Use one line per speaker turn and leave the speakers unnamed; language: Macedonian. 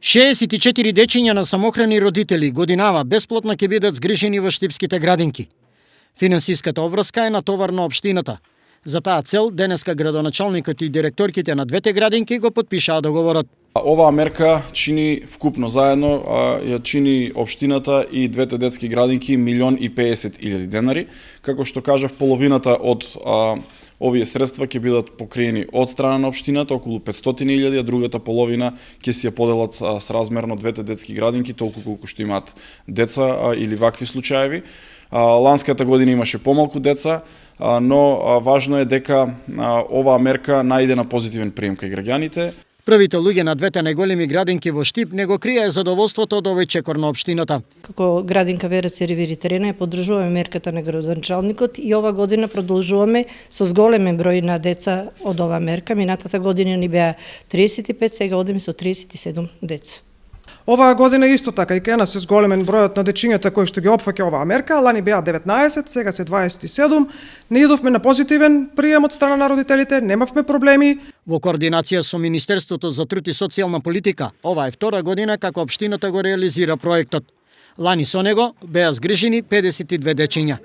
64 дечиња на самохрани родители годинава бесплатно ќе бидат згрижени во штипските градинки. Финансиската обврска е натовар на општината. За таа цел денеска градоначалникот и директорките на двете градинки го потпишаа договорот.
Оваа мерка чини вкупно заедно ја чини општината и двете детски градинки 1.050.000 денари, како што кажав, половината од овие средства ќе бидат покриени од страна на општината, околу 500.000, а другата половина ќе си ја поделат сразмерно двете детски градинки, толку колку што имаат деца или вакви случаеви. Ланската година имаше помалку деца, но важно е дека оваа мерка најде на позитивен прием кај граѓаните.
Првите луѓе на двете најголеми градинки во Штип не го кријае задоволството од овој чекор на општината.
Како градинка ВРЦ Ривири Терена ја поддржуваме мерката на градоначалникот и ова година продолжуваме со зголемен број на деца од оваа мерка. Минатата година ни беа 35, сега одиме со 37 деца.
Оваа година исто така и кај нас е зголемен бројот на дечињата кои што ги опфаќа оваа мерка. Лани беа 19, сега се 27. Не идовме на позитивен прием од страна на родителите, немавме проблеми.
Во координација со Министерството за труд и социјална политика, ова е втора година како општината го реализира проектот. Лани со него беа згрижени 52 дечиња.